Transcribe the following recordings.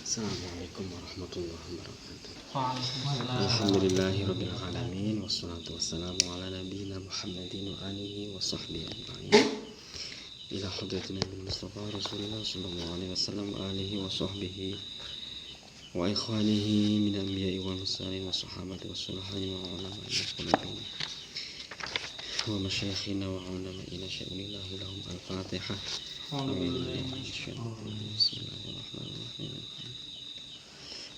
Assalamualaikum warahmatullahi wabarakatuh. Waalaikumsalam. Alhamdulillahirabbil alamin wassalatu wassalamu ala nabiyyina Muhammadin wa alihi wa sahbihi ajma'in. Ila hadratina bil Mustafa Rasulullah sallallahu alaihi wasallam wa alihi wa sahbihi wa ikhwanihi min anbiya'i wal mursalin wa sahabati was salihin wa ulama'i al-qulubin wa masyayikhina wa ulama'ina syai'unillahi lahum al-fatihah. Bismillahirrahmanirrahim.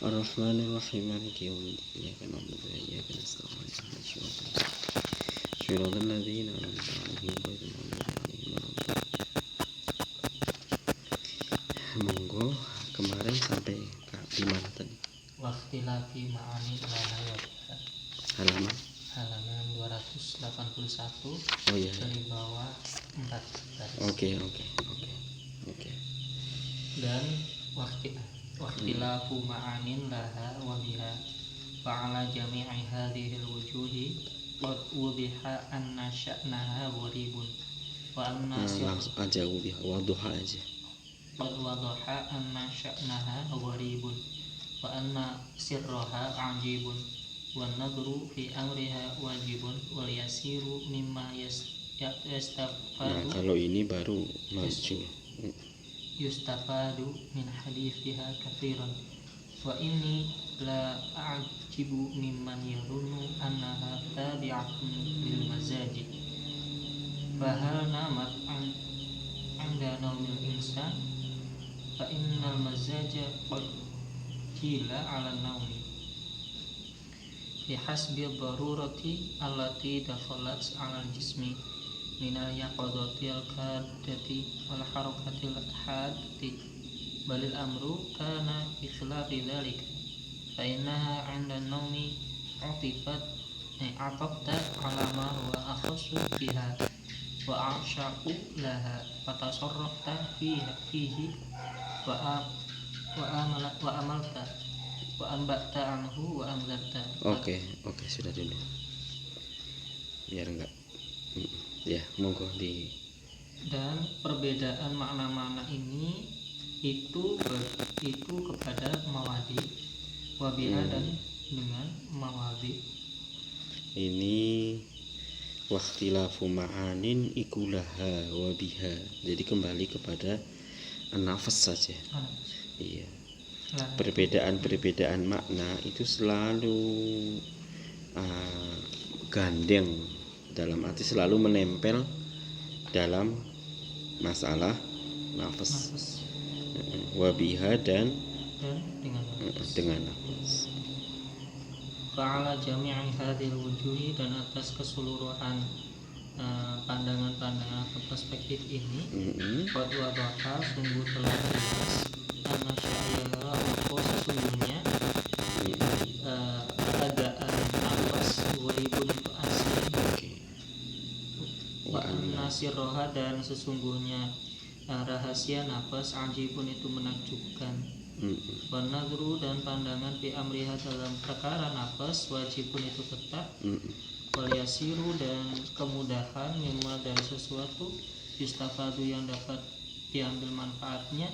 Ar-Rahmanir-Rahim. Maliki yaumiddin. Iyyaka na'budu wa iyyaka nasta'in. Ihdinas siratal ladzina an'amta 'alaihim ghairil maghdubi 'alaihim waladdallin. Monggo, kemarin sampai di mana tadi? Wakhtilafi ma'ani lahaya. Halaman 281. Oh iya. Dari bawah 4 garis. Oke. Dan wakhtilafu ma'anin laha wa biha fa'ala jami'i hadhil wujuhi qad wudiha anna sya'naha gharibun wa anna Langsung aja waduha aja. qad wadaha anna sya'naha gharibun wa anna sirraha ajibun wan nadru fi amriha wajibun wal yasiru mimma yastafadu. Kalau ini baru maju. Yustafadu min hadithiha kathiran wa inni la a'jibu mimman yarunnu annaha tabi'atun lil mazaji fahal namat anda naumil insan fa innal mazaja qad qila ala naumi bihasbi darurati allati dakhalat ala jismi minal yaqadatil kadati wal harakatil hadati balil amru kana ikhlafi dzalik fa innaha 'inda an-nawmi atafta 'ala ma huwa akhassu biha wa a'shaqu laha fatasarrafta fihi wa amalta wa ambata anhu wa amzarta. Oke, sudah dulu. Biar enggak ya, monggo di. Dan perbedaan makna-makna ini itu kepada mawadi wabiha dan dengan mawadi. Ini wakhtilafu ma'anin ikulaha wabiha. Jadi kembali kepada nafas saja. Iya. Perbedaan makna itu selalu gandeng, dalam arti selalu menempel dalam masalah nafas. Wabiha dan dengan nafas. Fa'ala jami'i hadhil wujuhi, dan atas keseluruhan pandangan-pandangan atau perspektif ini qad wadaha, sungguh telah jelas anna sya'ira sesungguhnya keadaan nafas gharibun itu asing. Wa nasirroha, dan sesungguhnya rahasia nafas ajibun itu menakjubkan. Wa nadru, dan pandangan fi amriha dalam perkara nafas wajibun itu tetap. Wal yasiru, dan kemudahan mimma dari sesuatu yustafadu yang dapat diambil manfaatnya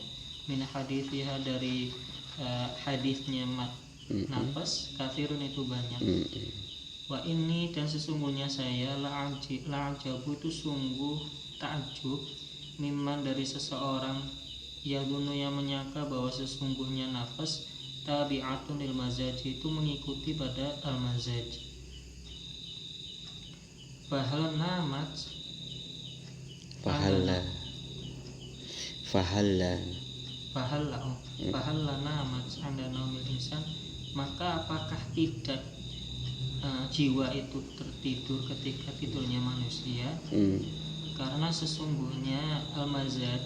min hadithiha dari hadisnya nafas kathirun itu banyak. Wa ini, dan sesungguhnya saya la'ajabu itu sungguh takjub mimman dari seseorang yadunu yang menyangka bahwa sesungguhnya nafas tabi'atun lil mazaji itu mengikuti pada al mazaji. Fahal namat fahalla namat anda naumil insan, maka apakah tidak jiwa itu tertidur ketika tidurnya manusia? Karena sesungguhnya al-mazaj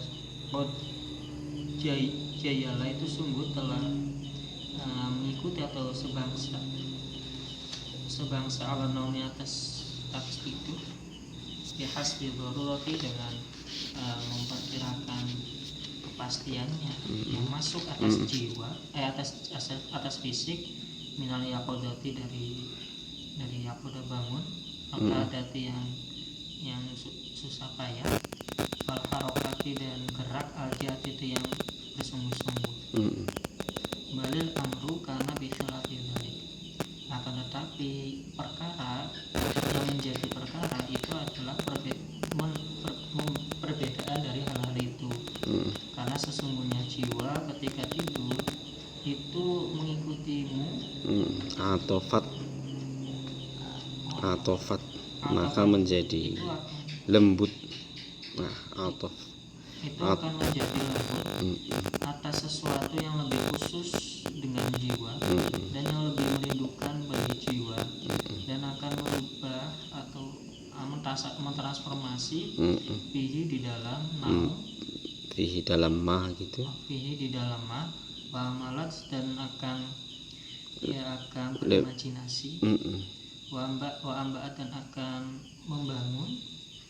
jayala itu sungguh telah mengikuti atau sebangsa ala naumi atas tidur bihasbi darurati, dengan memperkirakan kepastiannya yang masuk atas jiwa atas fisik minal yaqadati dari yaqadah bangun, dati yang susah payah, wal harokati, dan gerak al-jihad itu yang bersungguh-sungguh. adalah perbedaan dari hal-hal itu. Karena sesungguhnya jiwa ketika tidur itu mengikutimu. Atofat maka menjadi lembut. Nah, atof itu akan menjadi lembut atas sesuatu yang lebih khusus dengan jiwa dan yang lebih merindukan bagi jiwa, dan akan merubah atau mentransformasi fihi di dalam fihi dalam ma gitu, fihi di dalam ma wa malat, dan akan berimajinasi wa ambaat, dan akan membangun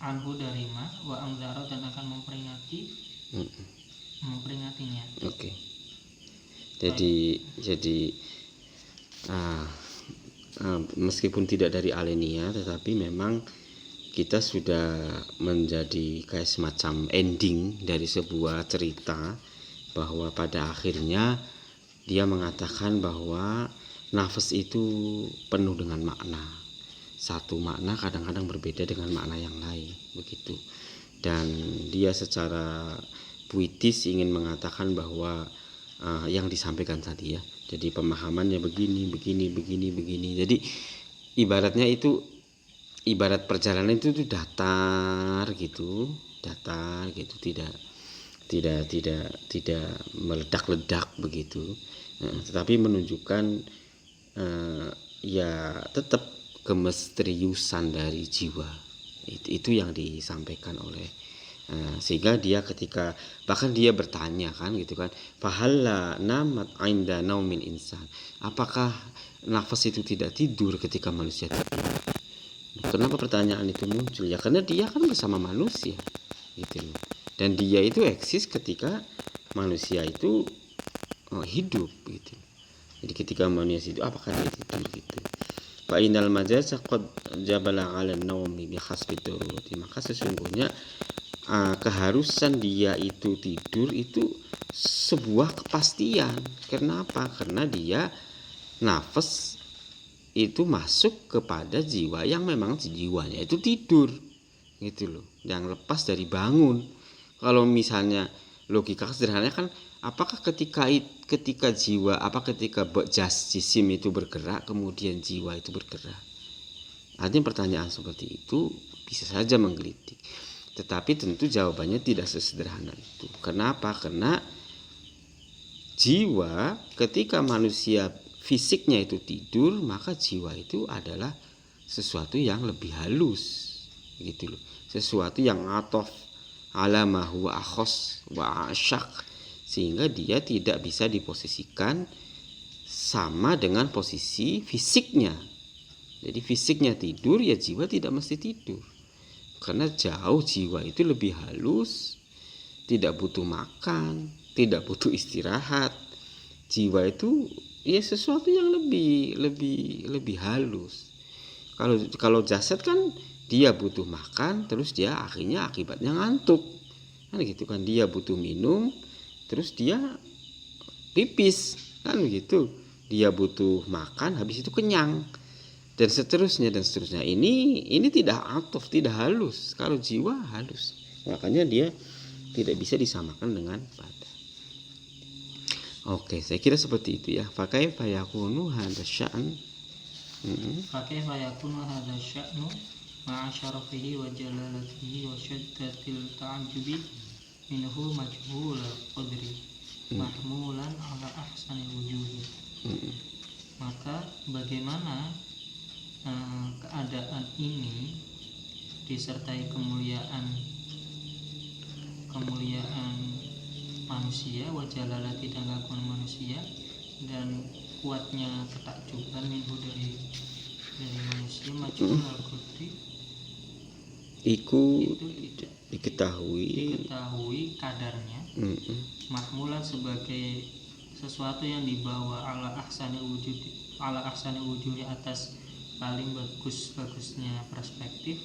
anhu dari ma wa amdaro, dan akan memperingatnya. Oke. Jadi meskipun tidak dari alenia, tetapi memang kita sudah menjadi kayak semacam ending dari sebuah cerita, bahwa pada akhirnya dia mengatakan bahwa nafas itu penuh dengan makna. Satu makna kadang-kadang berbeda dengan makna yang lain, begitu. Dan dia secara puitis ingin mengatakan bahwa yang disampaikan tadi ya. Jadi pemahamannya begini. Jadi ibarat perjalanan itu datar gitu, tidak meledak-ledak begitu. Tetapi menunjukkan ya tetap kemisteriusan dari jiwa. Itu yang disampaikan oleh sehingga dia ketika bahkan dia bertanya kan gitu kan, fahalla namat inda naumil insan, apakah nafas itu tidak tidur ketika manusia tidur? Kenapa pertanyaan itu muncul? Ya karena dia kan bersama manusia gitu loh, dan dia itu eksis ketika manusia itu hidup gitu. Jadi ketika manusia itu apakah dia tidur gitu. Fa innal majaz qad jabala 'ala an-naumi bi hasbi durudi, maka sesungguhnya keharusan dia itu tidur itu sebuah kepastian. Kenapa? Karena dia nafas itu masuk kepada jiwa yang memang jiwanya itu tidur gitu loh, yang lepas dari bangun. Kalau misalnya logika sederhananya kan, apakah ketika jiwa, ketika jisim itu bergerak kemudian jiwa itu bergerak? Artinya pertanyaan seperti itu bisa saja menggelitik, tetapi tentu jawabannya tidak sesederhana itu. Kenapa? Karena jiwa ketika manusia fisiknya itu tidur, maka jiwa itu adalah sesuatu yang lebih halus gitu loh, sesuatu yang atof ala ma huwa akhos wa asyak, sehingga dia tidak bisa diposisikan sama dengan posisi fisiknya. Jadi fisiknya tidur, ya jiwa tidak mesti tidur, karena jauh jiwa itu lebih halus, tidak butuh makan, tidak butuh istirahat. Jiwa itu ya sesuatu yang lebih halus. Kalau jasad kan dia butuh makan, terus dia akibatnya ngantuk. Kan gitu kan, dia butuh minum, terus dia pipis, kan begitu. Dia butuh makan, habis itu kenyang. Dan seterusnya. Ini tidak atof, tidak halus. Kalau jiwa halus, makanya dia tidak bisa disamakan dengan badan. Oke, saya kira seperti itu ya. Fakaifa yakunu hadza sya'n. Fakaifa yakunu hadza sya'nu ma'a syarafihi wa jalalatihi wa syaddatil ta'ajjubi minhu majhul qadri mahmulan ala ahsanil wujuhi. Maka bagaimana keadaan ini disertai kemuliaan manusia, wajalalati dan keagungan manusia, dan kuatnya ketakjuban minhu dari manusia, majhul al-qadri itu diketahui kadarnya, mahmulan sebagai sesuatu yang dibawa ala ahsanil wujudi atas paling bagusnya perspektif.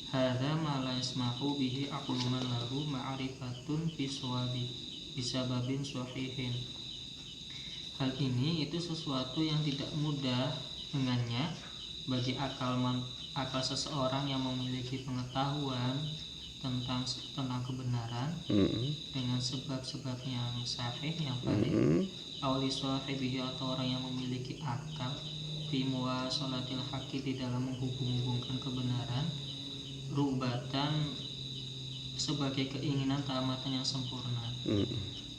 Hadza ma la yasmahu bihi aqluman lahu ma'rifatun fi shawabi bisababin sahihin. Hal ini itu sesuatu yang tidak mudah dengannya bagi akal seseorang yang memiliki pengetahuan tentang kebenaran dengan sebab-sebab yang sahih, yang valid, awli sahibihi, atau orang yang memiliki akal fi muwasalatil haqqi, di dalam menghubung-hubungkan kebenaran, rubatan, sebagai keinginan taamatan yang sempurna.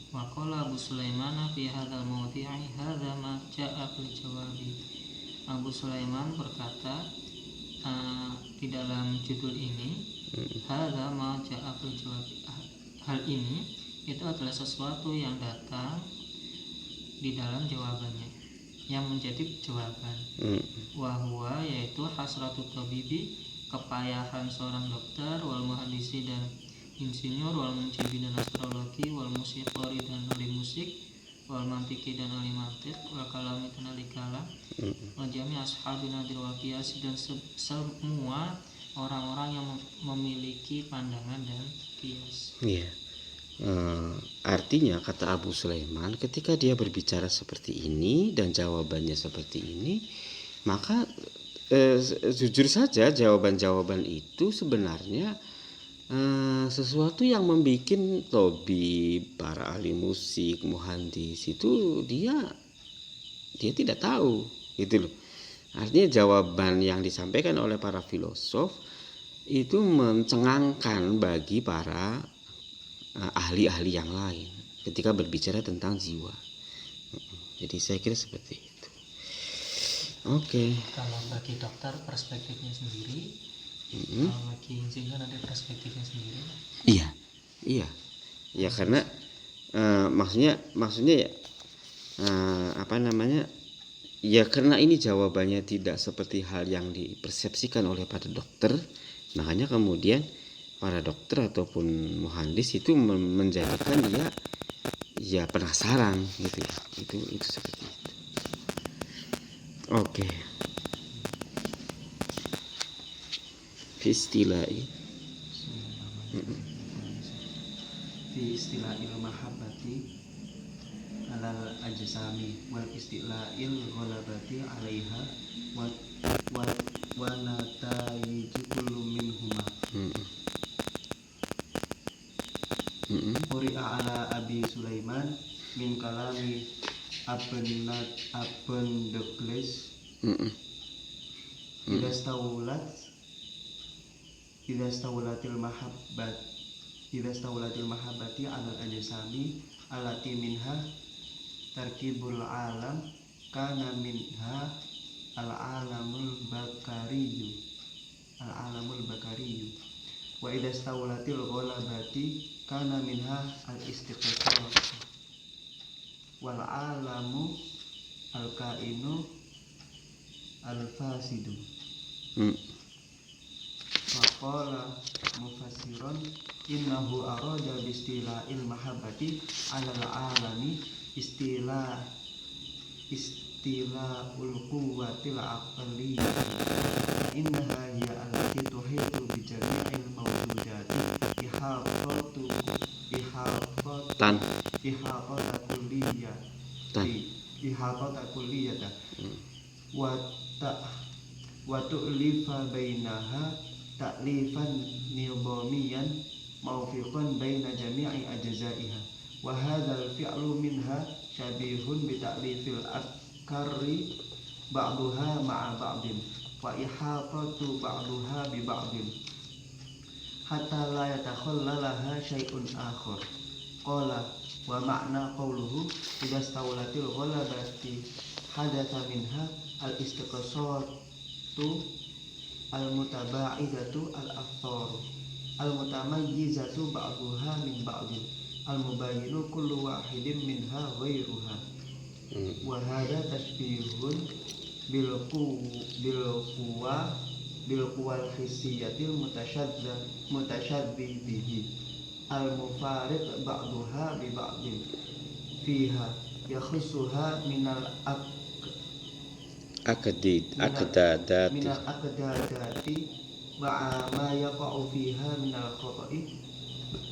Wa qala Abu Sulaiman fi hadzal mawdi'i hadza ma jaa fil jawabi. Abu Sulaiman berkata di dalam judul ini, hadza ma jaa fil jawabi, hal ini itu adalah sesuatu yang datang di dalam jawabannya, yang menjadi jawaban. Wa huwa, yaitu hasratut tabibi, kepayahan seorang dokter, wal muhandisi dan insinyur, wal munjibi dan astrologi, wal musikori dan ahli musik, wal mantiki dan ahli mantik, wal kalami dan ahli kalam, wal jami ashabi nadir wal qiyas, dan semua orang-orang yang memiliki pandangan dan qiyas. Artinya kata Abu Sulaiman, ketika dia berbicara seperti ini dan jawabannya seperti ini, maka jujur saja jawaban-jawaban itu sebenarnya sesuatu yang membuat tabib, para ahli musik, muhandis itu dia tidak tahu, gitu loh. Artinya jawaban yang disampaikan oleh para filosof itu mencengangkan bagi para ahli-ahli yang lain ketika berbicara tentang jiwa. Jadi saya kira seperti itu. Oke. Kalau bagi dokter perspektifnya sendiri, kalau bagi insinyur ada perspektifnya sendiri. Iya. Ya karena maksudnya ya ya karena ini jawabannya tidak seperti hal yang dipersepsikan oleh para dokter, makanya kemudian para dokter ataupun muhandis itu menjadikan dia ya penasaran gitu ya. Itu seperti itu. Oke. Istilai fi istilahil mahabbati alal ajsami wal istilahil ghalabati alaiha wa natayiju kullu minhuma. Quri'a ala Abi Sulaiman min kalami Abn Douglas Idza stawlatil mahabbati alal ajsami alati minha tarkibul alam kana minha al-alamul bakariyu wa idza stawlatil ghalabati kana minha al-istiqsal wal alamu al-kainu al-fasidu. Faqala mufassiran innahu arada bistila'il mahabbati 'alal 'alami istila'ul quwwatil aqliyyah innaha hiya allati tuhitu bi jami'il mawjudati ihaqata kulliyata wa tu'lifa bainaha ta'lifan nizamiyan mawfiqan baina jami'i ajza'iha wa hadzal fi'lu minha syabihun bi ta'lifil afkari ba'daha ma'a ba'din wa ihatatu ba'daha bi ba'din hatta la yatakhallalaha syai'un akhar. Qala wa ma'na qawluhu idza stawlatil ghalabati hadatsa minha al-istiqsatu al-mutaba'idatu al-aftar al-mutamayyizatu ba'daha min ba'din al-mubayyinu kullu wahidin minha ghairuha wa hadha tashbihun bil quwwal hissiyatil mutasyaddi bihi al-mufariq ba'daha bi ba'din fiha yakhussuha minal akdadati ma yaqa'u fiha minal khata'i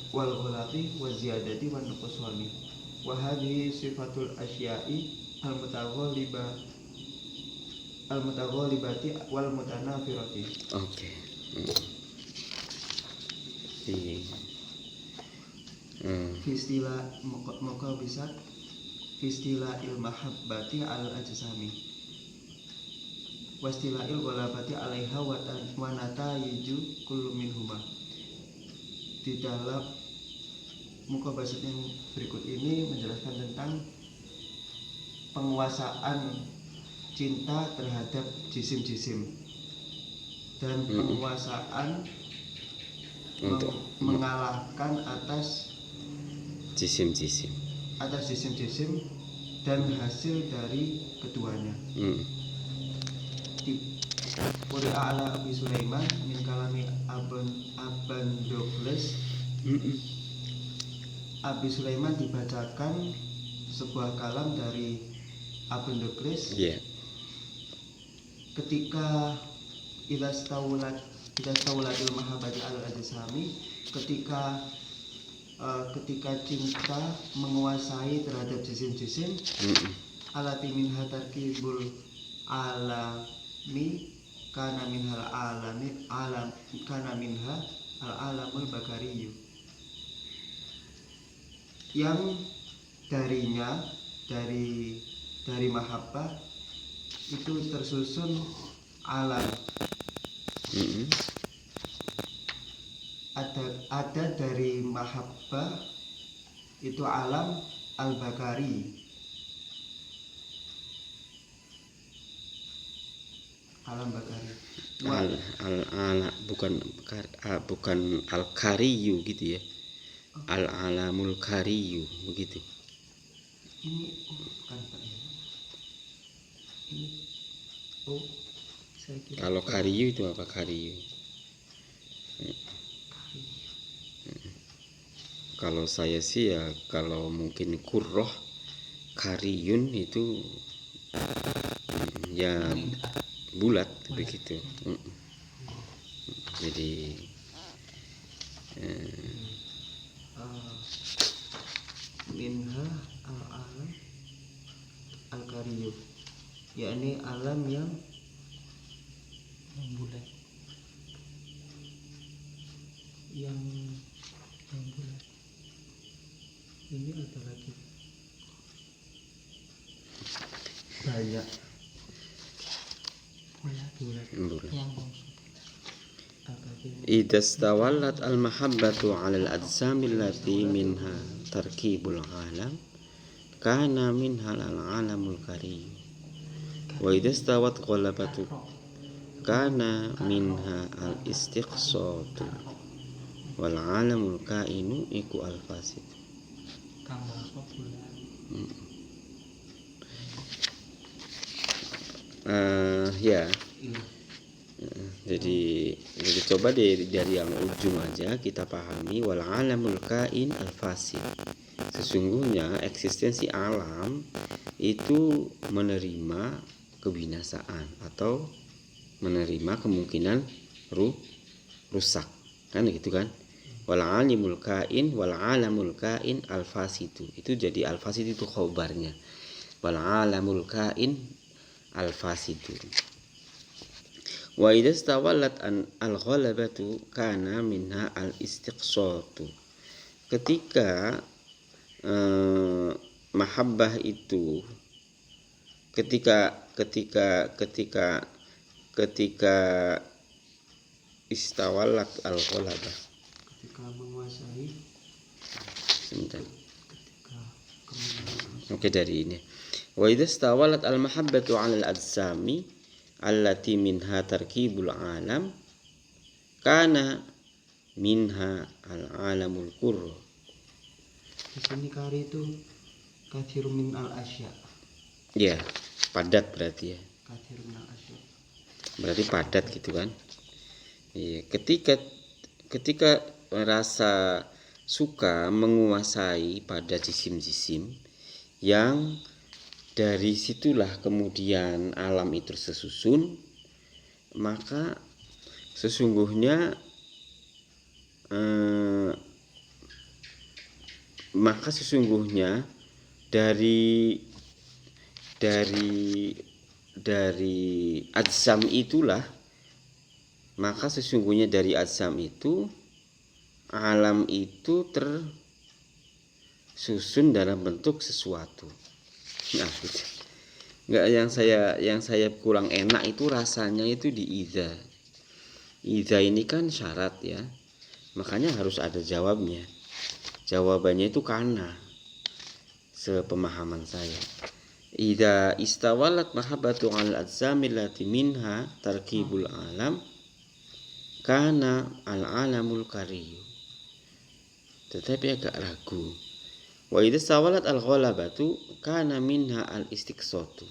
wal ghalati wa ziyadati wa nuqsani wa hadhihi sifatul asya'i al mutaghalliba al-mutaghalibati wal mutanafirati. Oke. Di Fistila moga bisa fistila il mahabbati al ajsami wastila il ghalabati alaiha wa natayiju kullu minhuma. Di dalam muka basit yang berikut ini menjelaskan tentang penguasaan cinta terhadap jisim-jisim dan penguasaan untuk mengalahkan atas jisim-jisim. jisim-jisim dan hasil dari keduanya. Di Qur'a ala Abi Sulaiman min kalami Abandokles. Abi Sulaiman dibacakan sebuah kalam dari Abandokles. Yeah. Ketika idastauladil mahabbati al ajsami, ketika cinta menguasai terhadap jisim-jisim, alati min hatarkibul alami kana minhal alamul bakariyu, yang darinya dari mahabbah itu tersusun alam. Ada dari mahabbah itu alam al-bakari, alam bakari. Bukan al-kariyu gitu ya. Al-alamul kariyu begitu. Ini bukan Pak ya. Ini saya kira. Kalau kariyu itu apa kariyu? Kalau saya sih ya, kalau mungkin kurroh kariyun itu ya bulat begitu. Jadi minha al-alam al-kariyu, yakni alam yang bulat, yang bulat. Ini ada lagi banyak bulat. Yang idza stawallat al-mahabbatu 'ala al-ajsami allati minha tarkibul 'alam kana minha al-'alamul karim wa idza stawat ghalabatu kana minha al-istiqsatu wal 'alamul kainu iku al-fasid. Ya. Jadi coba dari yang ujung aja kita pahami, wal alamul kain al fasid. Sesungguhnya eksistensi alam itu menerima kebinasaan atau menerima kemungkinan rusak, kan gitu kan? Wal alimul kain wal alamul kain al fasidu. Itu jadi al fasid itu khobarnya. Wal alamul kain al fasidu. Wa idza stawallat al-ghalabatu kana minha al-istiqsatu. Ketika mahabbah itu ketika istawallat al-ghalabah, ketika menguasai, sebentar. Oke, dari ini. Wa idza stawallat al-mahabbatu 'ala al-ajsami allati minha tarkibul alam kana minha al-alamul qurr. Di sini kari itu kathirun min al-asya. Ya, padat berarti ya. Kathirun min al-asya. Berarti padat gitu kan. Iya, ketika rasa suka menguasai pada jisim-jisim, yang dari situlah kemudian alam itu tersusun, maka sesungguhnya dari adzam itulah, maka sesungguhnya dari adzam itu alam itu tersusun dalam bentuk sesuatu. Nah, gitu. Enggak, yang saya kurang enak itu rasanya itu di idza. Idza ini kan syarat ya. Makanya harus ada jawabnya. Jawabannya itu kana. Sepemahaman saya. Idza istawalat mahabbatu 'al adzami allati minha tarkibul alam kana al-alamul kariyu. Tetapi agak ragu. Wa idza istawalat al-ghalabatu kana minha al-istiqsatu.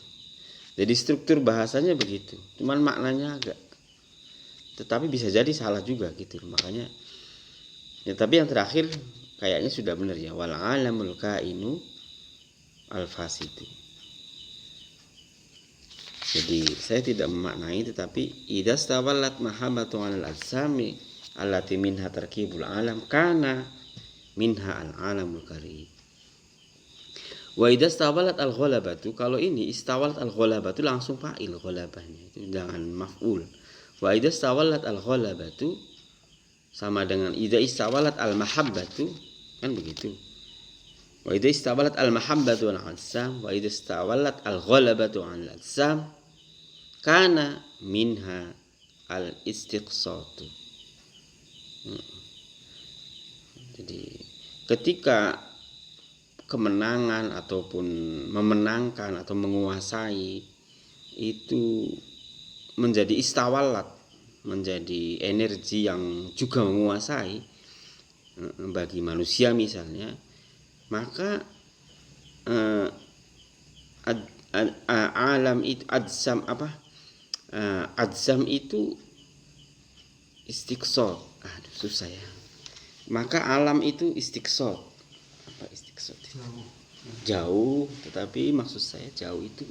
Jadi struktur bahasanya begitu. Cuman maknanya agak, tetapi bisa jadi salah juga gitu. Makanya ya, tapi yang terakhir kayaknya sudah benar ya. Wal alamul kainu al-fasidu. Jadi saya tidak memaknai, tetapi idza stawalat mahabbatu 'alal ajsami allati minha tarkibul alam kana minha al-alamul karim. Wa idza stawalat al-ghalabatu, kalau ini istawalat al-ghalabatu langsung fa'il ghalabahnya itu dengan maf'ul. Wa idza stawalat al-ghalabatu sama dengan idza istawalat al-mahabbatu, kan begitu. Wa idza istawalat al-mahabbatu 'alal ajsam wa idza istawalat al-ghalabatu 'alal ajsam kana minha al-istiqsatu. Jadi ketika kemenangan ataupun memenangkan atau menguasai itu menjadi istawalat, menjadi energi yang juga menguasai bagi manusia misalnya, maka alam itu adzam adzam itu istiqsat. Aduh susah ya. Maka alam itu istiqsat. Apa istiqsat? Jauh, tetapi maksud saya jauh itu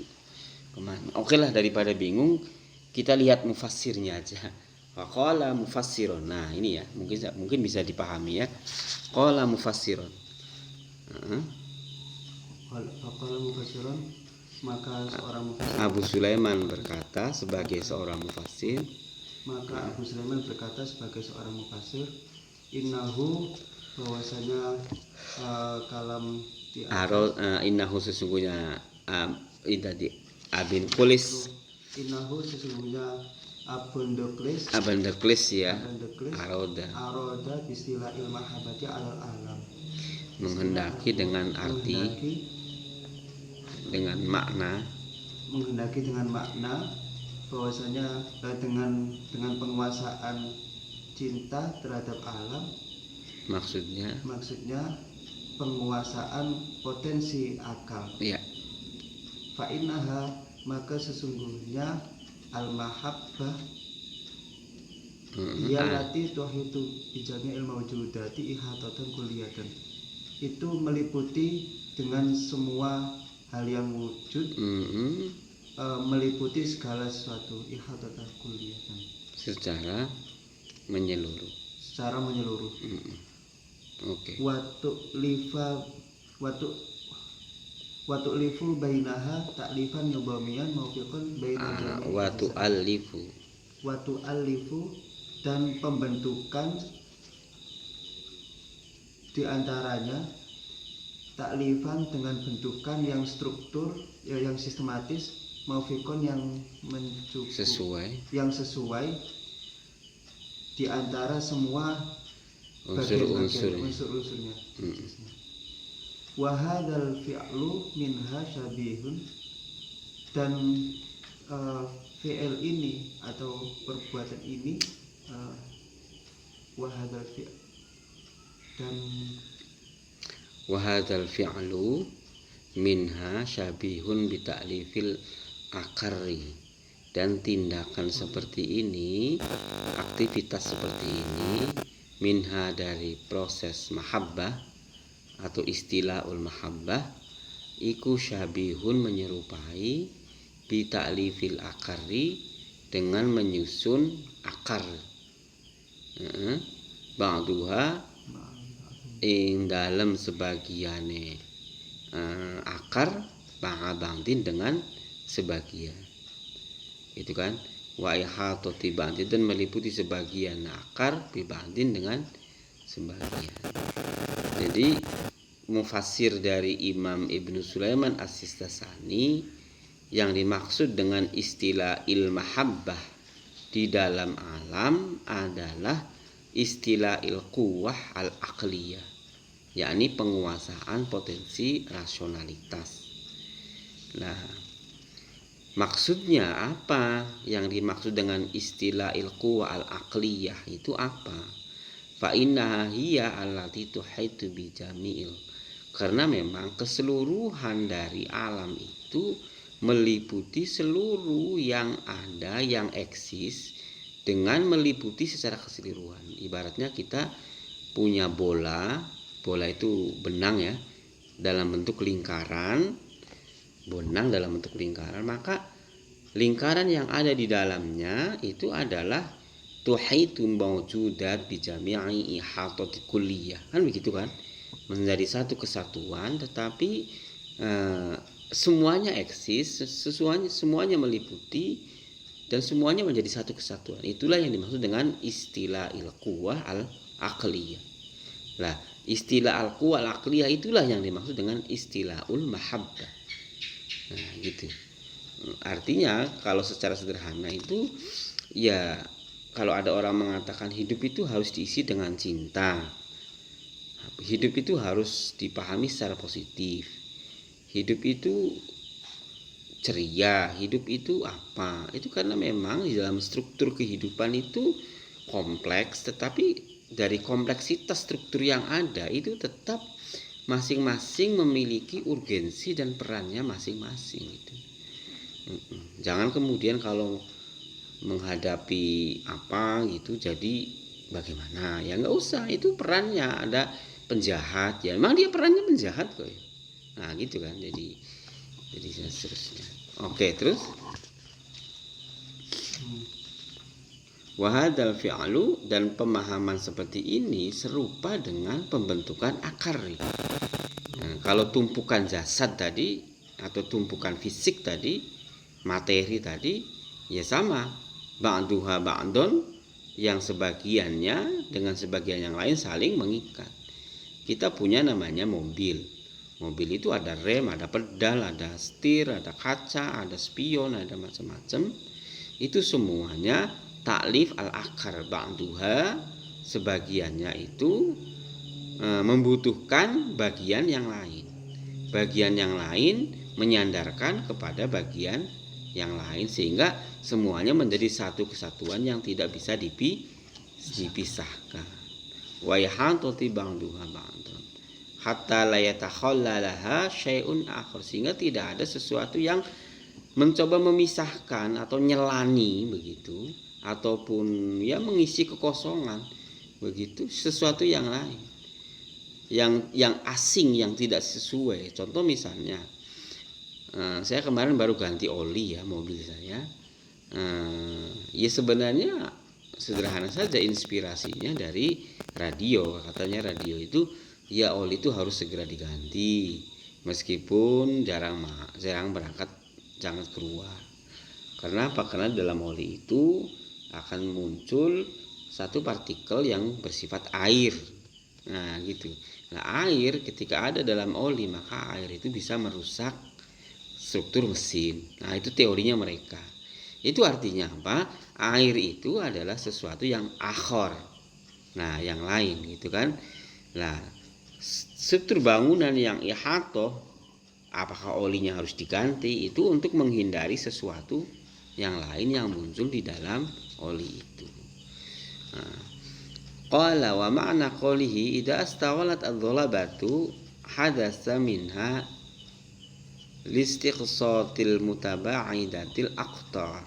kemana? Oke lah, daripada bingung kita lihat mufassirnya aja. Qala mufassirun. Nah ini ya mungkin bisa dipahami ya. Qala mufassirun. Qala mufassirun, maka seorang mufassir, Abu Sulaiman berkata sebagai seorang mufassir. Maka Abu Sulaiman berkata sebagai seorang mufassir, innahu, bahwasanya kalam di Innahu sesungguhnya idadi Abin Kulis, innahu sesungguhnya Abunduklis ya, aroda istilah ilmahabati alal alam, menghendaki dengan arti dengan makna bahwasanya dengan penguasaan cinta terhadap alam, maksudnya penguasaan potensi akal. Ya. Fa'innaha, maka sesungguhnya al-mahabbah yallati tuhitu bijami'il mawjudati ihatatan kulliyatan, itu meliputi dengan semua hal yang wujud, meliputi segala sesuatu, ihatatan kulliyatan, secara menyeluruh. Oke. Watu lifu bainaha taklifan nubamian maufiqan baina watu alifu dan pembentukan diantaranya taklifan dengan bentukan yang struktur yang sistematis, maufiqan yang mencukupi, yang sesuai di antara semua unsur-unsurnya. Wa hadzal fi'lu minha syabihun, dan fi'il ini atau perbuatan ini wa hadzal fi'lu minha syabihun bi ta'lifil akari, dan tindakan seperti ini, aktivitas seperti ini, minha dari proses mahabbah atau istilahul mahabbah, iku syabihun menyerupai bi ta'lifil akari, dengan menyusun akar, ba'duha ing dalam sebagiane akar, ba'din dengan sebagian. itu kan, wa ihatati ba'din, dan meliputi sebagian akar bi ba'din dengan sebagian. Jadi mufassir dari Imam Ibnu Sulaiman As-Sistasani, yang dimaksud dengan istilah il-mahabbah di dalam alam adalah istilah il-quwwah al-aqliyah, yakni penguasaan potensi rasionalitas. Nah, maksudnya apa? Yang dimaksud dengan istilah il-quwwah al-aqliyah itu apa? Fa innaha hiya allati tuhitu bi jami'il, karena memang keseluruhan dari alam itu meliputi seluruh yang ada, yang eksis, dengan meliputi secara keseluruhan. Ibaratnya kita punya bola itu benang ya, dalam bentuk lingkaran, maka lingkaran yang ada di dalamnya itu adalah tuhitu mawjudat bi jami'i ihatati kulliyah, kan begitu kan, menjadi satu kesatuan, tetapi semuanya eksis, semuanya meliputi, dan semuanya menjadi satu kesatuan. Itulah yang dimaksud dengan istilah al-quwwah al-aqliyah. Nah, istilah al-quwwah al-aqliyah itulah yang dimaksud dengan istilahul mahabbah. Nah, gitu. Artinya kalau secara sederhana itu ya, kalau ada orang mengatakan hidup itu harus diisi dengan cinta, hidup itu harus dipahami secara positif, hidup itu ceria, hidup itu apa? Itu karena memang di dalam struktur kehidupan itu kompleks, tetapi dari kompleksitas struktur yang ada itu tetap masing-masing memiliki urgensi dan perannya masing-masing itu. Jangan kemudian kalau menghadapi apa gitu jadi bagaimana, ya nggak usah, itu perannya ada penjahat, ya memang dia perannya penjahat kok ya. Nah gitu kan, jadi seterusnya. Oke, terus wahadal fi'lu, dan pemahaman seperti ini serupa dengan pembentukan akar. Nah, kalau tumpukan jasad tadi atau tumpukan fisik tadi, materi tadi, ya sama, ba'duha ba'dun, yang sebagiannya dengan sebagian yang lain saling mengikat. Kita punya namanya mobil itu ada rem, ada pedal, ada setir, ada kaca, ada spion, ada macam-macam. Itu semuanya taklif al-akar, ba'duha, sebagiannya itu membutuhkan bagian yang lain. Bagian yang lain menyandarkan kepada bagian yang lain, sehingga semuanya menjadi satu kesatuan yang tidak bisa dipisahkan. Wa yahatati ba'duha ba'dun hatta la yatakhallalaha syai'un akhar, sehingga tidak ada sesuatu yang mencoba memisahkan atau nyelani begitu, ataupun ya mengisi kekosongan begitu sesuatu yang lain, yang asing, yang tidak sesuai. Contoh misalnya, saya kemarin baru ganti oli ya mobil saya. Ya sebenarnya sederhana saja, inspirasinya dari radio. Katanya radio itu ya oli itu harus segera diganti meskipun jarang berangkat, jangan keluar. Karena apa? Karena dalam oli itu akan muncul satu partikel yang bersifat air. Nah gitu. Nah air ketika ada dalam oli, maka air itu bisa merusak struktur mesin. Nah itu teorinya mereka. Itu artinya apa? Air itu adalah sesuatu yang akhor, nah yang lain gitu kan. Nah struktur bangunan yang ihatoh, apakah olinya harus diganti, itu untuk menghindari sesuatu yang lain yang muncul di dalam oli itu. Qala wa ma'na qawlihi idza astawalat ad-dhalabatu hadatsa minha listiqsatil mutaba'idatil aqtar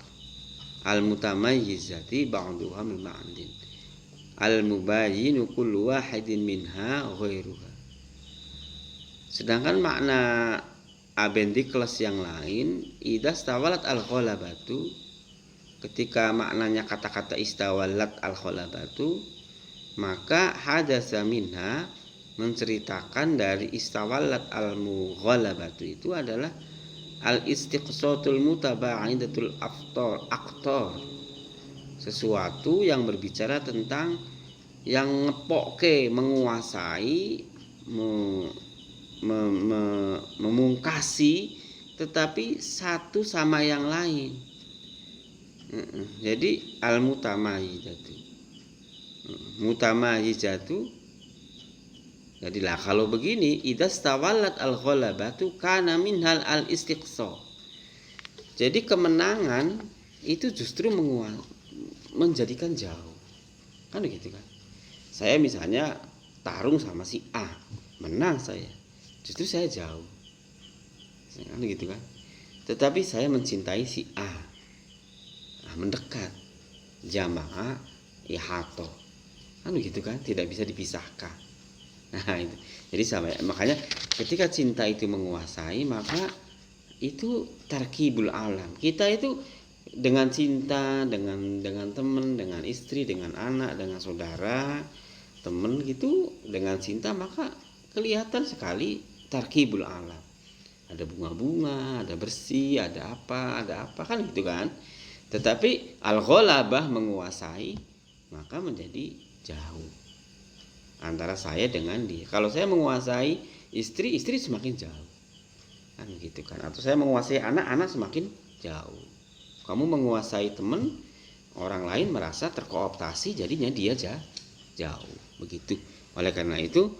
al-mutamayyizati ba'duha min ba'din al-mubayyinu kullu wahidin minha ghairuha. Sedangkan makna abendikles yang lain, idza stawalat al-ghalabatu, ketika maknanya kata-kata istawalat al-ghalabatu, maka hadatsa minha, menceritakan dari istawalat al-mughalabatu itu adalah al-istiqsatul mutabaidatul aktor, sesuatu yang berbicara tentang yang ngepoke, menguasai, memungkasi, tetapi satu sama yang lain. Jadi al-mutamayyizatu. Mutamayyizatu. Jadilah kalau begini, idastawallat al-ghalabatu kana minhal al-istiqsa. Jadi kemenangan itu justru menjadikan jauh. Kan begitu kan? Saya misalnya tarung sama si A, menang saya. Justru saya jauh. Kan begitu kan? Tetapi saya mencintai si A. Mendekat. Jama'a ihato. Kan begitu kan? Tidak bisa dipisahkan. Nah itu, jadi makanya ketika cinta itu menguasai, maka itu tarkibul alam. Kita itu dengan cinta, dengan teman, dengan istri, dengan anak, dengan saudara, teman gitu, dengan cinta, maka kelihatan sekali tarkibul alam. Ada bunga-bunga, ada bersih, ada apa kan gitu kan. Tetapi al-ghalabah menguasai, maka menjadi jauh antara saya dengan dia. Kalau saya menguasai istri semakin jauh. Kan gitu kan. Atau saya menguasai anak semakin jauh. Kamu menguasai teman, orang lain merasa terkooptasi, jadinya dia jauh. Begitu. Oleh karena itu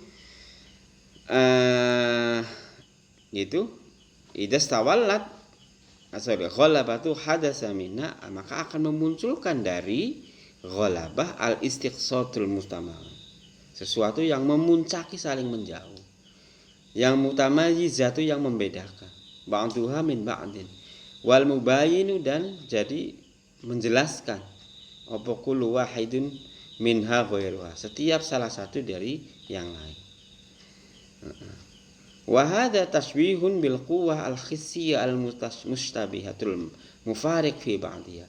idastawallat ghalabatu hadasa minna, maka akan memunculkan dari ghalabah al-istiqsatul mustamal, sesuatu yang memuncaki saling menjauh, yang mutamayyizatu yang membedakan, ba'duha min ba'din, wal mubayinu, dan jadi menjelaskan apa kullu wahidun minha ghairuha, setiap salah satu dari yang lain. Wa hadza tashbihun bil quwwah al khissiyah al mustabihatul mufariq fi ba'dihha.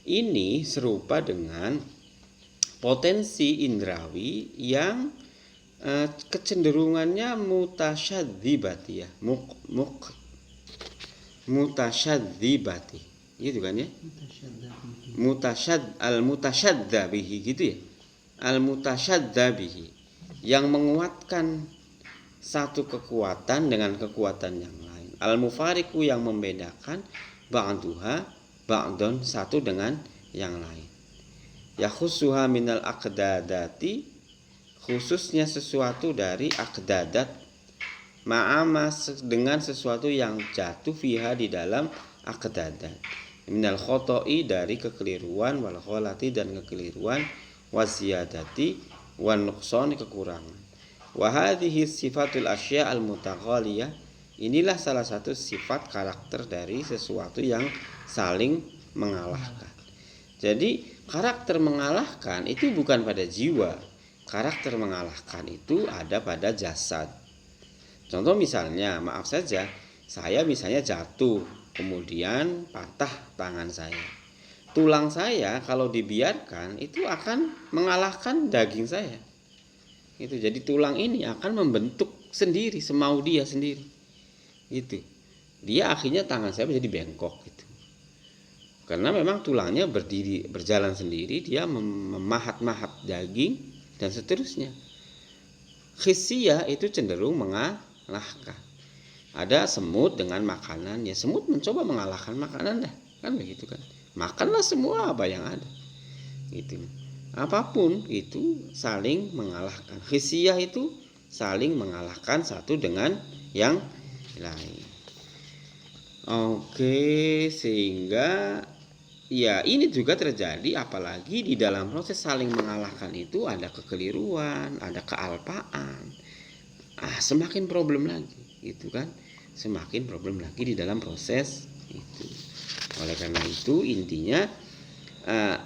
Ini serupa dengan potensi indrawi yang kecenderungannya mutasyadzibati ya, mutasyadzibati gitu kan ya, mutasyadzabihi gitu ya, al-mutasyadzabihi, yang menguatkan satu kekuatan dengan kekuatan yang lain, al-mufariqu yang membedakan ba'duha ba'don, satu dengan yang lain. Ya khusuha minal aqdadati, khususnya sesuatu dari aqdadat, ma'ama dengan sesuatu yang jatuh fiha di dalam aqdadat, minal khoto'i dari kekeliruan, wal ghalati dan kekeliruan, waziyadati wan nuqsani kekurangan. Wa hadhihi sifatul asya' al mutaghaliyah, inilah salah satu sifat karakter dari sesuatu yang saling mengalahkan. Jadi karakter mengalahkan itu bukan pada jiwa. Karakter mengalahkan itu ada pada jasad. Contoh misalnya, maaf saja, saya misalnya jatuh, kemudian patah tangan saya. Tulang saya kalau dibiarkan itu akan mengalahkan daging saya. Itu jadi tulang ini akan membentuk sendiri semau dia sendiri. Gitu. Dia akhirnya tangan saya menjadi bengkok gitu. Karena memang tulangnya berjalan sendiri, dia memahat-mahat daging dan seterusnya. Khissiyah itu cenderung mengalahkan. Ada semut dengan makanan, ya semut mencoba mengalahkan makanan dah, kan begitu kan. Makanlah semua apa yang ada. Gitu. Apapun itu saling mengalahkan. Khissiyah itu saling mengalahkan satu dengan yang lain. Oke, sehingga ya ini juga terjadi, apalagi di dalam proses saling mengalahkan itu ada kekeliruan, ada kealpaan. Semakin problem lagi, gitu kan? Semakin problem lagi di dalam proses itu. Oleh karena itu intinya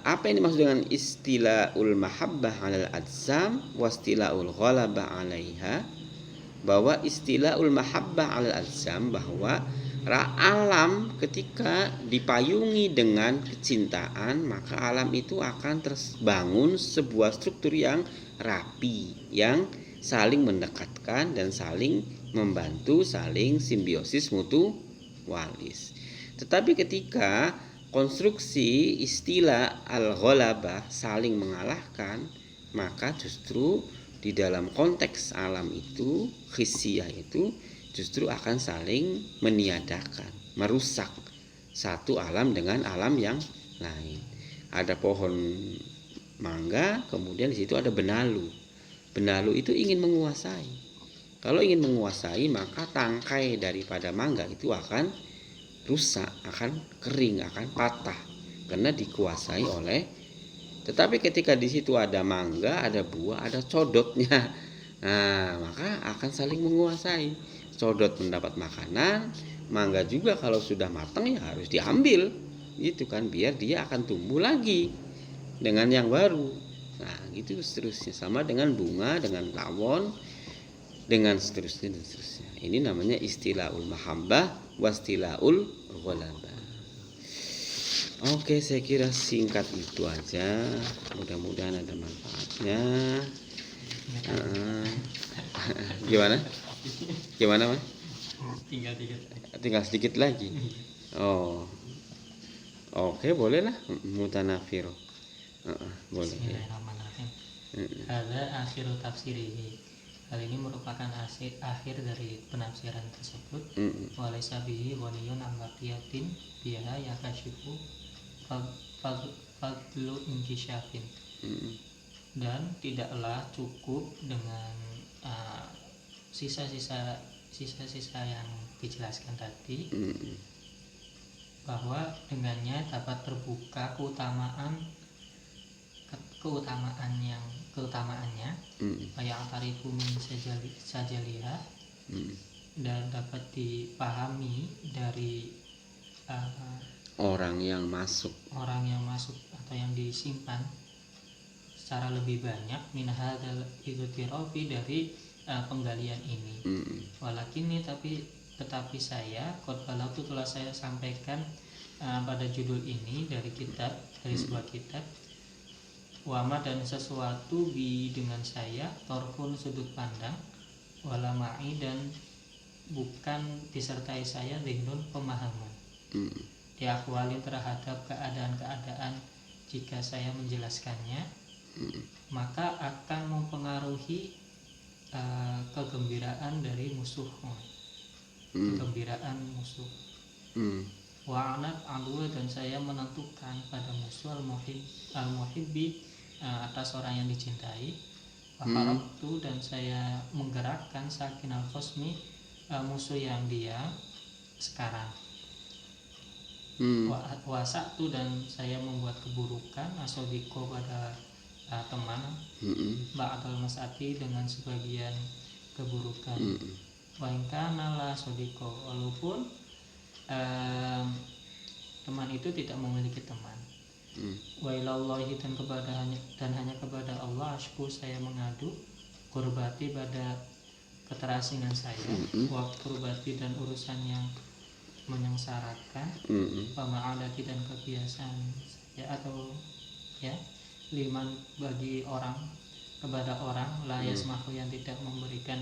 apa yang dimaksud dengan istilahul mahabbah 'alal adzam wa istilahul ghalabah 'alaiha, bahwa istilahul mahabbah 'alal adzam, bahwa alam ketika dipayungi dengan kecintaan, maka alam itu akan terbangun sebuah struktur yang rapi, yang saling mendekatkan dan saling membantu, saling simbiosis mutu walis. Tetapi ketika konstruksi istilah al-ghalabah saling mengalahkan, maka justru di dalam konteks alam itu, khissiyah itu justru akan saling meniadakan, merusak satu alam dengan alam yang lain. Ada pohon mangga, kemudian di situ ada benalu. Benalu itu ingin menguasai. Kalau ingin menguasai, maka tangkai daripada mangga itu akan rusak, akan kering, akan patah karena dikuasai oleh. Tetapi ketika di situ ada mangga, ada buah, ada codotnya, nah maka akan saling menguasai. Codot mendapat makanan, mangga juga kalau sudah matang ya harus diambil, gitu kan, biar dia akan tumbuh lagi dengan yang baru. Nah gitu seterusnya, sama dengan bunga, dengan tawon, dengan seterusnya dan seterusnya. Ini namanya istilahul mahabbah wastilahul ghalabah. Oke, saya kira singkat itu aja. Mudah-mudahan ada manfaatnya. Gimana Mas? Tinggal sedikit lagi. Oh, oke, boleh lah. Mutanafir. Boleh. Bismillahirrahmanirrahim. Hadza akhiru tafsirihi. Hal ini merupakan akhir dari penafsiran tersebut. Walaysa bihi ghaniyun an baqiyatin biha yakashifu fadlu inkisyafin. Dan tidaklah cukup dengan sisa-sisa yang dijelaskan tadi, bahwa dengannya dapat terbuka keutamaannya yang tarifu min sajaliha, dan dapat dipahami dari orang yang masuk atau yang disimpan secara lebih banyak min hadzal idztirofi, dari penggalian ini. Walakin tetapi saya qad telah saya sampaikan pada judul ini dari sebuah kitab, wama, dan sesuatu dengan saya torfun sudut pandang, walama'i, dan bukan disertai saya zihnun pemahaman, diakwalin terhadap keadaan-keadaan. Jika saya menjelaskannya, maka akan mempengaruhi kegembiraan dari musuh. Kegembiraan musuh. Wa'anat alwa, dan saya menentukan pada musuh al-muhibbi, atas orang yang dicintai. Waharabtu, dan saya menggerakkan sakin al-khosmi, musuh yang dia sekarang. Wasaktu, dan saya membuat keburukan asodiko pada teman, ba'dal mas'ati, dengan sebagian keburukan. Wa in kana la sodiko, walaupun teman itu tidak memiliki teman. Wa ilallahi, dan hanya kepada Allah ashku, saya mengadu, kurbati, pada keterasingan saya, wa kurbati, dan urusan yang menyengsarakan, pema'adati, dan kebiasaan saya, atau liman, bagi orang, kepada orang, la yasmahu, yang tidak memberikan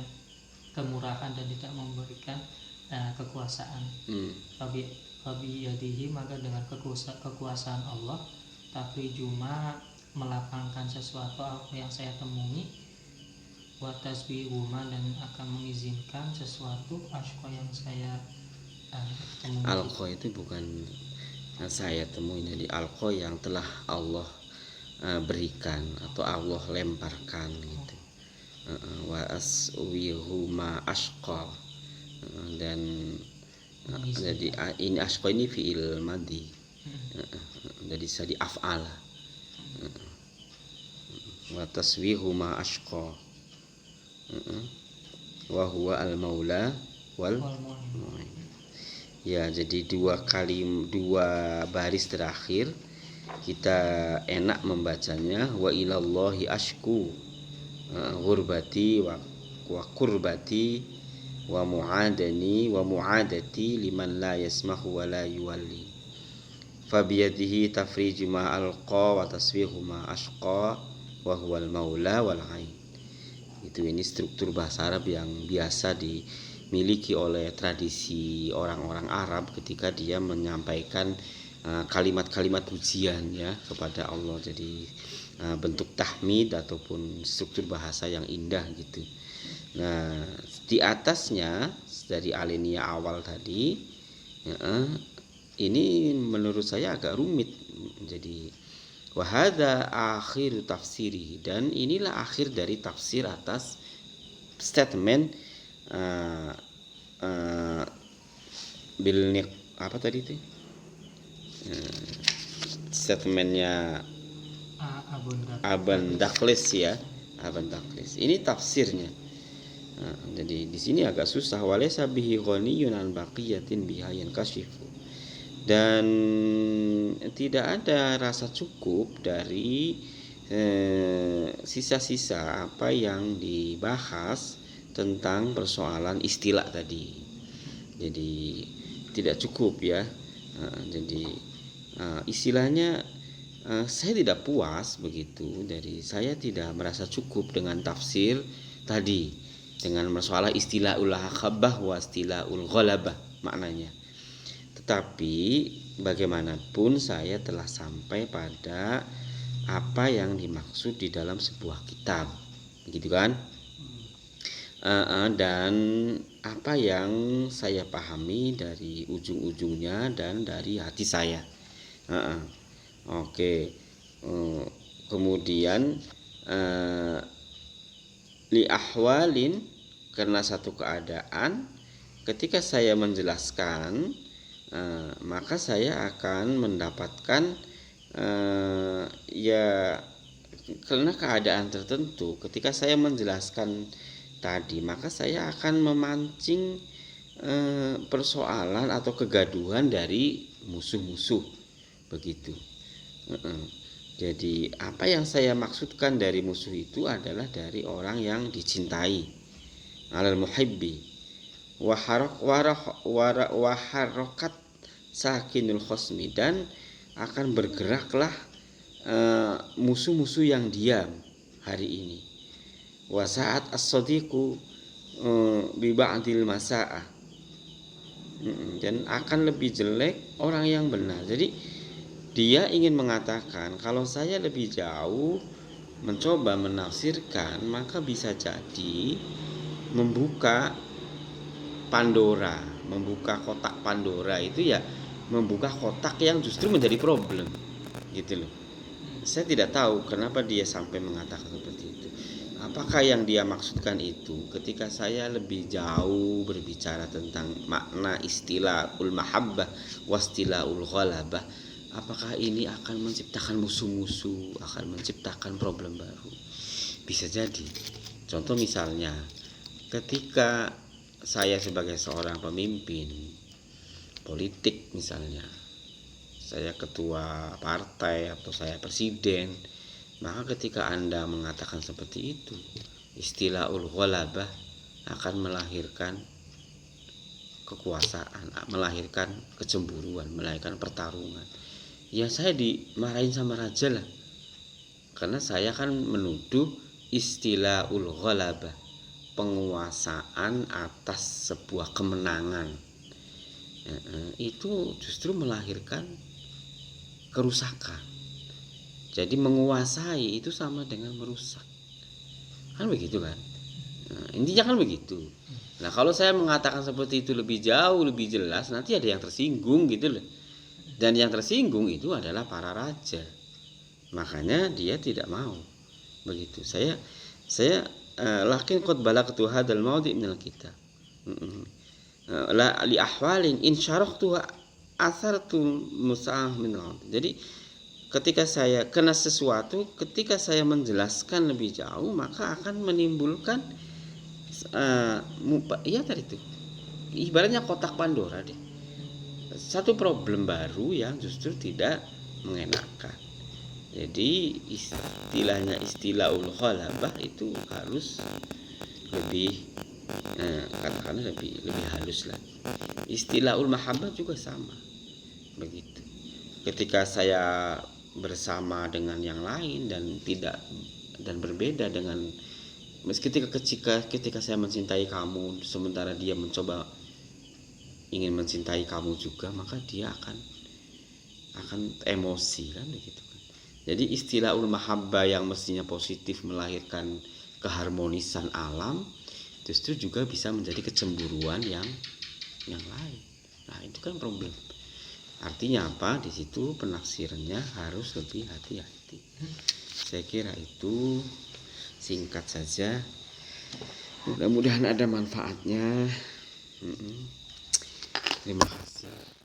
kemurahan dan tidak memberikan kekuasaan. Fabi yadihi, maka dengan kekuasaan Allah, tapi cuma melapangkan sesuatu apa yang saya temui, wa tasbihuma, dan akan mengizinkan sesuatu asyqa yang saya temui. Alqa itu bukan saya temui, jadi alqa yang telah Allah berikan atau Allah lemparkan gitu. Wa aswihuma ashqa, dan jadi ini ashqa ini fi'il madhi, jadi bisa di af'al. Wa taswihuma ashqa, wa huwa al-maula wal mu'in. Ya, jadi dua baris terakhir kita enak membacanya, wa ilallahi ashku ghurbati wa kurbati wa mu'adani wa mu'adati liman la yasmahu wa la yuwalli, fabiyadihi tafriju ma alqa wa taswihu ma ashqa wa huwal maula wal ain. Ini struktur bahasa Arab yang biasa dimiliki oleh tradisi orang-orang Arab ketika dia menyampaikan kalimat-kalimat pujian ya kepada Allah. Jadi bentuk tahmid ataupun struktur bahasa yang indah gitu. Nah, di atasnya dari alinea awal tadi ini menurut saya agak rumit. Jadi wahada akhir tafsiri, dan inilah akhir dari tafsir atas statement bilnik apa tadi itu statementnya Aban Dakhlis ya, Aban Dakhlis. Ini tafsirnya. Jadi di sini agak susah. Walaysa bihi ghaniyun an baqiyatin biha yankashifu. Dan tidak ada rasa cukup dari sisa-sisa apa yang dibahas tentang persoalan istilah tadi. Jadi tidak cukup ya. Jadi istilahnya saya tidak puas begitu. Dari saya tidak merasa cukup dengan tafsir tadi, dengan masalah istilahul hakabah wa istilahul ghalabah maknanya. Tetapi bagaimanapun saya telah sampai pada apa yang dimaksud di dalam sebuah kitab, begitu kan? Dan apa yang saya pahami dari ujung-ujungnya dan dari hati saya. Oke. Kemudian li ahwalin, karena satu keadaan ketika saya menjelaskan maka saya akan mendapatkan ya karena keadaan tertentu ketika saya menjelaskan tadi, maka saya akan memancing persoalan atau kegaduhan dari musuh-musuh begitu. Jadi apa yang saya maksudkan dari musuh itu adalah dari orang yang dicintai, alal muhibbi waharokat sakinul khosmi, dan akan bergeraklah musuh-musuh yang diam hari ini. Wasaat as-sadiqu bi ba'dil masa'ah, dan akan lebih jelek orang yang benar. Jadi dia ingin mengatakan kalau saya lebih jauh mencoba menafsirkan, maka bisa jadi membuka Pandora, membuka kotak Pandora itu ya membuka kotak yang justru menjadi problem gitu loh. Saya tidak tahu kenapa dia sampai mengatakan seperti itu. Apakah yang dia maksudkan itu ketika saya lebih jauh berbicara tentang makna istilahul mahabbah wastilahul ghalabah, apakah ini akan menciptakan musuh-musuh, akan menciptakan problem baru? Bisa jadi. Contoh misalnya ketika saya sebagai seorang pemimpin politik misalnya, saya ketua partai atau saya presiden, maka ketika Anda mengatakan seperti itu, istilahul ghalabah akan melahirkan kekuasaan, melahirkan kecemburuan, melahirkan pertarungan. Ya saya dimarahin sama raja lah, karena saya kan menuduh istilahul ghalabah, penguasaan atas sebuah kemenangan, itu justru melahirkan kerusakan. Jadi menguasai itu sama dengan merusak, kan begitu kan? Intinya kan begitu. Nah kalau saya mengatakan seperti itu lebih jauh, lebih jelas, nanti ada yang tersinggung gitu loh. Dan yang tersinggung itu adalah para raja. Makanya dia tidak mau begitu. Saya lakin qad balagtu hadzal mawdi' minal kitab. La li ahwalin in syarahtu asartu musa'ah min. Jadi ketika saya kena sesuatu, ketika saya menjelaskan lebih jauh, maka akan menimbulkan ya tadi itu ibaratnya kotak Pandora deh. Satu problem baru yang justru tidak mengenakan. Jadi istilahnya istilahul ghalabah itu harus lebih katakanlah lebih halus lah. Istilahul mahabbah juga sama begitu. Ketika saya bersama dengan yang lain dan berbeda dengan ketika saya mencintai kamu sementara dia mencoba ingin mencintai kamu juga, maka dia akan emosi kan begitu kan. Jadi istilah mahabbah yang mestinya positif melahirkan keharmonisan alam justru juga bisa menjadi kecemburuan yang lain. Nah, itu kan problem. Artinya apa? Di situ penafsirannya harus lebih hati-hati. Saya kira itu singkat saja. Mudah-mudahan ada manfaatnya. Terima kasih.